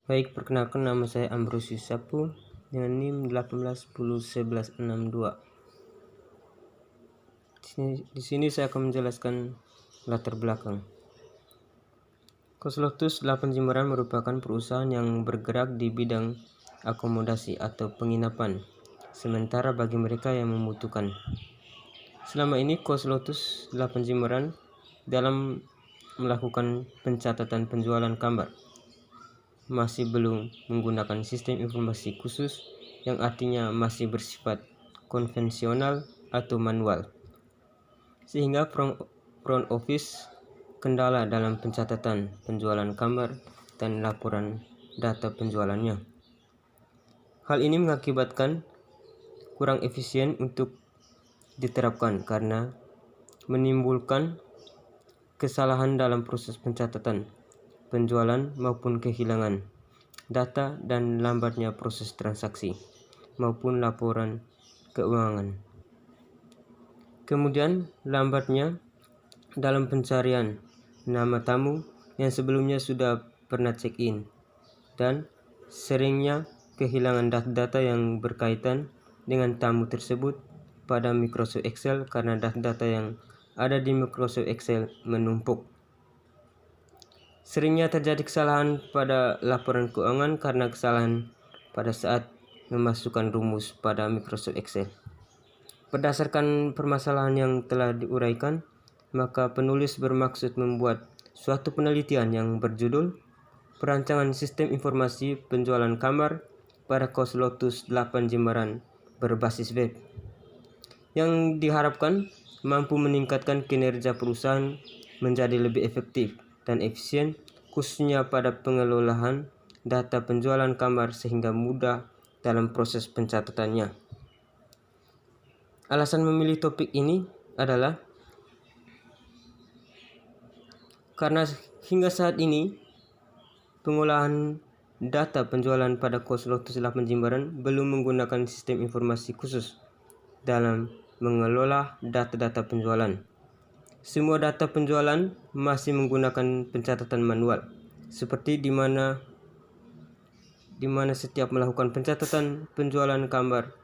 Baik, perkenalkan nama saya Ambrosius Sapu dengan NIM 18101162. Di sini saya akan menjelaskan latar belakang. Koslotus 8 Jimbaran merupakan perusahaan yang bergerak di bidang akomodasi atau penginapan, sementara bagi mereka yang membutuhkan. Selama ini Koslotus 8 Jimbaran dalam melakukan pencatatan penjualan kamar masih belum menggunakan sistem informasi khusus, yang artinya masih bersifat konvensional atau manual, sehingga front office kendala dalam pencatatan penjualan kamar dan laporan data penjualannya. Hal ini mengakibatkan kurang efisien untuk diterapkan karena menimbulkan kesalahan dalam proses pencatatan penjualan maupun kehilangan data dan lambatnya proses transaksi maupun laporan keuangan. Kemudian lambatnya dalam pencarian nama tamu yang sebelumnya sudah pernah check-in, dan seringnya kehilangan data-data yang berkaitan dengan tamu tersebut pada Microsoft Excel karena data-data yang ada di Microsoft Excel menumpuk. Seringnya terjadi kesalahan pada laporan keuangan karena kesalahan pada saat memasukkan rumus pada Microsoft Excel. Berdasarkan permasalahan yang telah diuraikan, maka penulis bermaksud membuat suatu penelitian yang berjudul Perancangan Sistem Informasi Penjualan Kamar pada Koslotus 8 Jimbaran berbasis web, yang diharapkan mampu meningkatkan kinerja perusahaan menjadi lebih efektif dan efisien, khususnya pada pengelolaan data penjualan kamar sehingga mudah dalam proses pencatatannya. Alasan memilih topik ini adalah karena hingga saat ini pengolahan data penjualan pada Koslotus 8 Jimbaran belum menggunakan sistem informasi khusus dalam mengelola data-data penjualan. Semua data penjualan masih menggunakan pencatatan manual, seperti di mana setiap melakukan pencatatan penjualan kamar,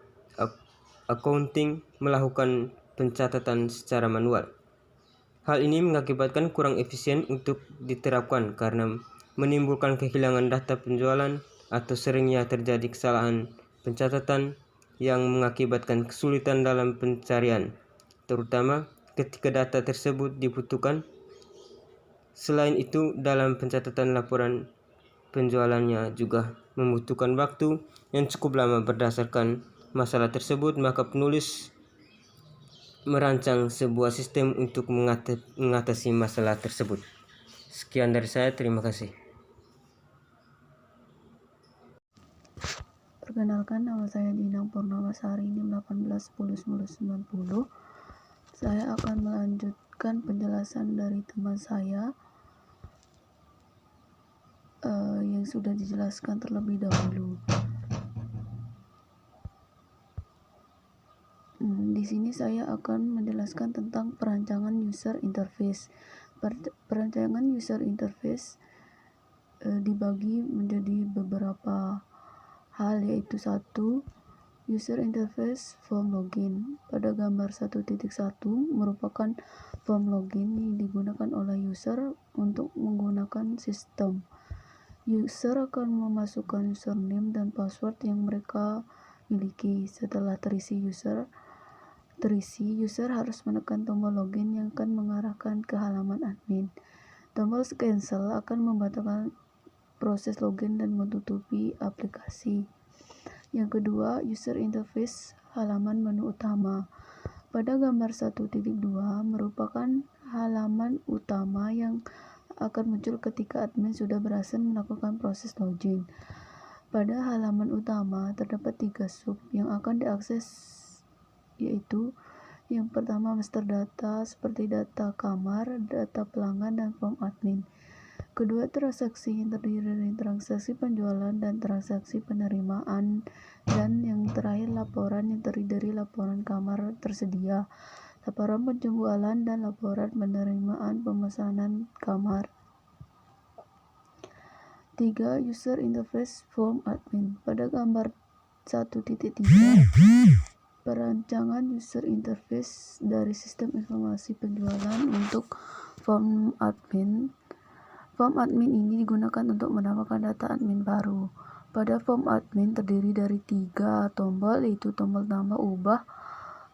accounting melakukan pencatatan secara manual. Hal ini mengakibatkan kurang efisien untuk diterapkan karena menimbulkan kehilangan data penjualan atau seringnya terjadi kesalahan pencatatan yang mengakibatkan kesulitan dalam pencarian, terutama ketika data tersebut dibutuhkan. Selain itu, dalam pencatatan laporan penjualannya juga membutuhkan waktu yang cukup lama. Berdasarkan masalah tersebut, maka penulis merancang sebuah sistem untuk mengatasi masalah tersebut. Sekian dari saya, terima kasih. Perkenalkan, nama saya Dinang Purnamasari, NIM 18101090. Saya akan melanjutkan penjelasan dari teman saya yang sudah dijelaskan terlebih dahulu. Di sini saya akan menjelaskan tentang perancangan user interface. Perancangan user interface dibagi menjadi beberapa hal, yaitu 1. User interface form login. Pada gambar 1.1 merupakan form login yang digunakan oleh user untuk menggunakan sistem. User akan memasukkan username dan password yang mereka miliki. Setelah terisi, user harus menekan tombol login yang akan mengarahkan ke halaman admin. Tombol cancel akan membatalkan proses login dan menutupi aplikasi. Yang kedua, user interface halaman menu utama. Pada gambar 1.2 merupakan halaman utama yang akan muncul ketika admin sudah berhasil melakukan proses login. Pada halaman utama terdapat 3 sub yang akan diakses, yaitu yang pertama master data seperti data kamar, data pelanggan, dan form admin. Kedua, transaksi yang terdiri dari transaksi penjualan dan transaksi penerimaan. Dan yang terakhir, laporan yang terdiri dari laporan kamar tersedia, laporan penjualan, dan laporan penerimaan pemesanan kamar. 3. User interface form admin. Pada gambar 1.3, perancangan user interface dari sistem informasi penjualan untuk form admin. Form admin ini digunakan untuk menambahkan data admin baru. Pada form admin terdiri dari 3 tombol, yaitu tombol tambah, ubah,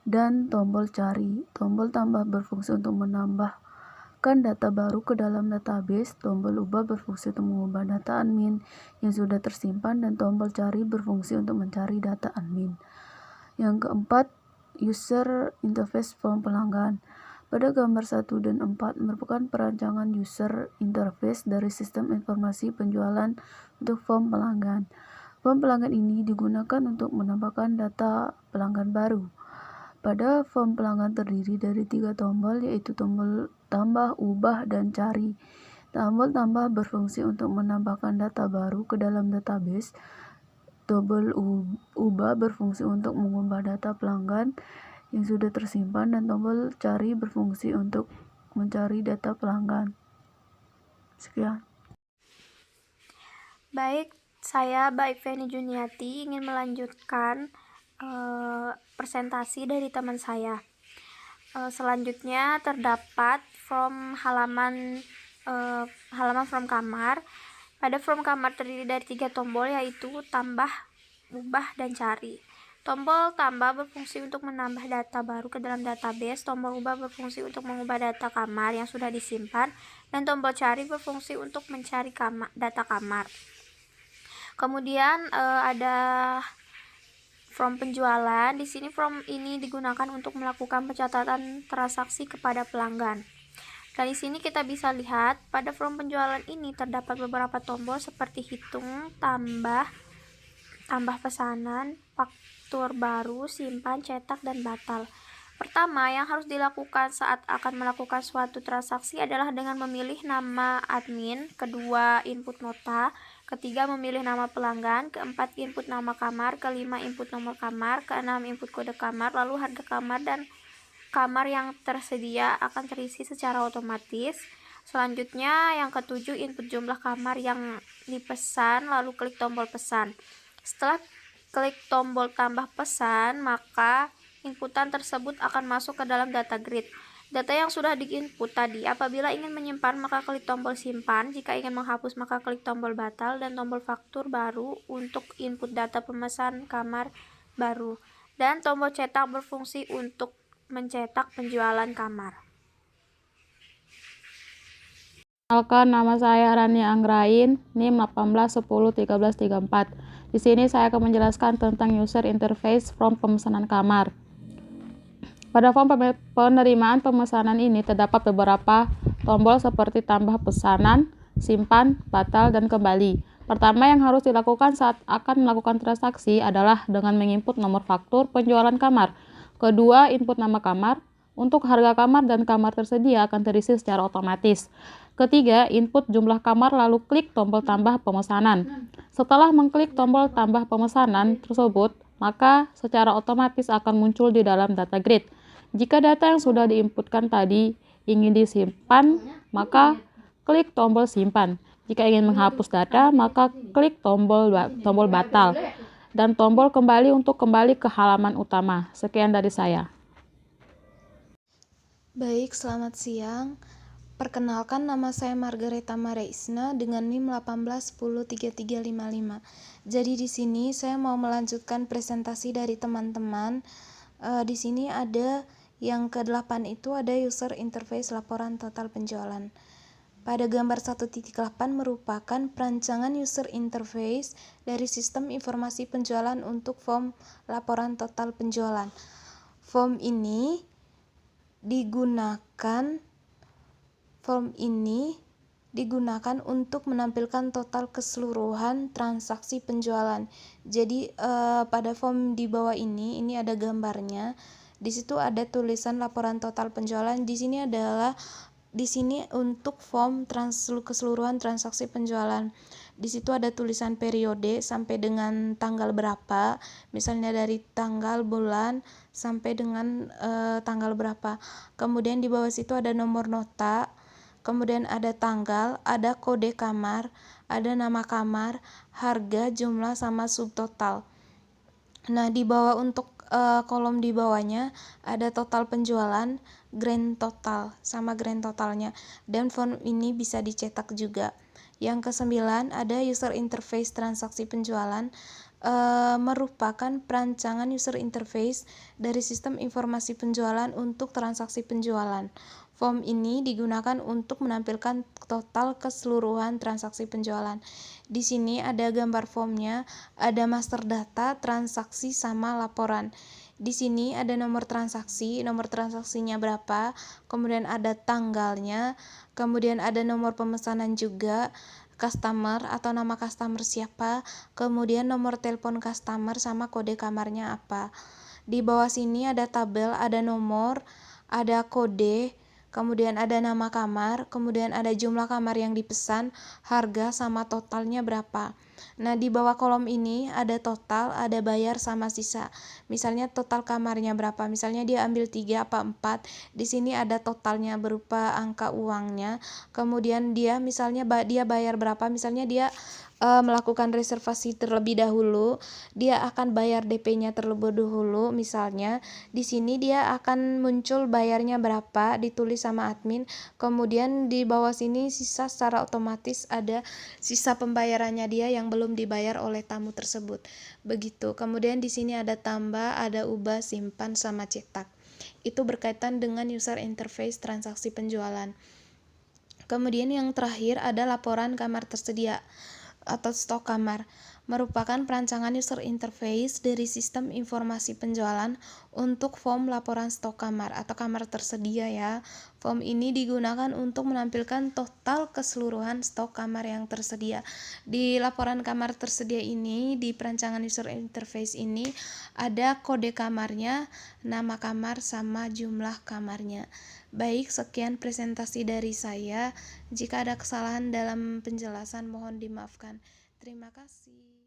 dan tombol cari. Tombol tambah berfungsi untuk menambahkan data baru ke dalam database, tombol ubah berfungsi untuk mengubah data admin yang sudah tersimpan, dan tombol cari berfungsi untuk mencari data admin. Yang keempat, user interface form pelanggan. Pada gambar 1 dan 4 merupakan perancangan user interface dari sistem informasi penjualan untuk form pelanggan. Form pelanggan ini digunakan untuk menambahkan data pelanggan baru. Pada form pelanggan terdiri dari 3 tombol, yaitu tombol tambah, ubah, dan cari. Tombol tambah berfungsi untuk menambahkan data baru ke dalam database. Tombol ubah berfungsi untuk mengubah data pelanggan yang sudah tersimpan, dan tombol cari berfungsi untuk mencari data pelanggan. Sekian. Baik, saya Baik Feni Juniati ingin melanjutkan presentasi dari teman saya. Selanjutnya terdapat halaman from kamar. Pada from kamar terdiri dari 3 tombol, yaitu tambah, ubah, dan cari. Tombol tambah berfungsi untuk menambah data baru ke dalam database, tombol ubah berfungsi untuk mengubah data kamar yang sudah disimpan, dan tombol cari berfungsi untuk mencari data kamar. Kemudian ada from penjualan. Di sini from ini digunakan untuk melakukan pencatatan transaksi kepada pelanggan. Dan di sini kita bisa lihat pada from penjualan ini terdapat beberapa tombol seperti hitung, tambah pesanan, faktur baru, simpan, cetak, dan batal. Pertama, yang harus dilakukan saat akan melakukan suatu transaksi adalah dengan memilih nama admin, kedua input nota, ketiga memilih nama pelanggan, keempat input nama kamar, kelima input nomor kamar, keenam input kode kamar, lalu harga kamar dan kamar yang tersedia akan terisi secara otomatis. Selanjutnya yang ketujuh input jumlah kamar yang dipesan, lalu klik tombol pesan. Setelah klik tombol tambah pesan, maka inputan tersebut akan masuk ke dalam data grid. Data yang sudah diinput tadi, apabila ingin menyimpan maka klik tombol simpan, jika ingin menghapus maka klik tombol batal, dan tombol faktur baru untuk input data pemesan kamar baru, dan tombol cetak berfungsi untuk mencetak penjualan kamar. Perkenalkan, nama saya Rani Anggrain, NIM 18101334. Di sini saya akan menjelaskan tentang user interface form pemesanan kamar. Pada form penerimaan pemesanan ini terdapat beberapa tombol seperti tambah pesanan, simpan, batal, dan kembali. Pertama yang harus dilakukan saat akan melakukan transaksi adalah dengan menginput nomor faktur penjualan kamar. Kedua, input nama kamar. Untuk harga kamar dan kamar tersedia akan terisi secara otomatis. Ketiga, input jumlah kamar lalu klik tombol tambah pemesanan. Setelah mengklik tombol tambah pemesanan tersebut, maka secara otomatis akan muncul di dalam data grid. Jika data yang sudah diinputkan tadi ingin disimpan, maka klik tombol simpan. Jika ingin menghapus data, maka klik tombol batal dan tombol kembali untuk kembali ke halaman utama. Sekian dari saya. Baik, selamat siang. Perkenalkan, nama saya Margareta Mareisna dengan NIM 18103355. Jadi di sini saya mau melanjutkan presentasi dari teman-teman. Di sini ada yang ke-8 itu ada user interface laporan total penjualan. Pada gambar 1.8 merupakan perancangan user interface dari sistem informasi penjualan untuk form laporan total penjualan. Form ini digunakan untuk menampilkan total keseluruhan transaksi penjualan. Jadi pada form di bawah ini ada gambarnya. Di situ ada tulisan laporan total penjualan. Di sini untuk form keseluruhan transaksi penjualan. Di situ ada tulisan periode sampai dengan tanggal berapa, misalnya dari tanggal, bulan sampai dengan tanggal berapa. Kemudian di bawah situ ada nomor nota, kemudian ada tanggal, ada kode kamar, ada nama kamar, harga, jumlah, sama subtotal. Nah, di bawah untuk kolom di bawahnya ada total penjualan, grand total, sama grand totalnya. Dan form ini bisa dicetak juga. Yang ke-9 ada user interface transaksi penjualan, merupakan perancangan user interface dari sistem informasi penjualan untuk transaksi penjualan. Form ini digunakan untuk menampilkan total keseluruhan transaksi penjualan. Di sini ada gambar formnya, ada master data, transaksi, sama laporan. Di sini ada nomor transaksi, nomor transaksinya berapa, kemudian ada tanggalnya, kemudian ada nomor pemesanan juga, customer atau nama customer siapa, kemudian nomor telepon customer sama kode kamarnya apa. Di bawah sini ada tabel, ada nomor, ada kode, kemudian ada nama kamar, kemudian ada jumlah kamar yang dipesan, harga, sama totalnya berapa. Nah, di bawah kolom ini ada total, ada bayar, sama sisa. Misalnya total kamarnya berapa, misalnya dia ambil 3 apa 4, di sini ada totalnya berupa angka uangnya, kemudian dia misalnya dia bayar berapa, misalnya dia melakukan reservasi terlebih dahulu, dia akan bayar DP-nya terlebih dahulu. Misalnya di sini dia akan muncul bayarnya berapa, ditulis sama admin, kemudian di bawah sini sisa secara otomatis ada sisa pembayarannya dia yang belum dibayar oleh tamu tersebut. Begitu. Kemudian di sini ada tambah, ada ubah, simpan, sama cetak. Itu berkaitan dengan user interface transaksi penjualan. Kemudian yang terakhir ada laporan kamar tersedia atau stok kamar, merupakan perancangan user interface dari sistem informasi penjualan untuk form laporan stok kamar atau kamar tersedia ya. Form ini digunakan untuk menampilkan total keseluruhan stok kamar yang tersedia. Di laporan kamar tersedia ini, di perancangan user interface ini ada kode kamarnya, nama kamar, sama jumlah kamarnya. Baik, sekian presentasi dari saya. Jika ada kesalahan dalam penjelasan mohon dimaafkan. Terima kasih.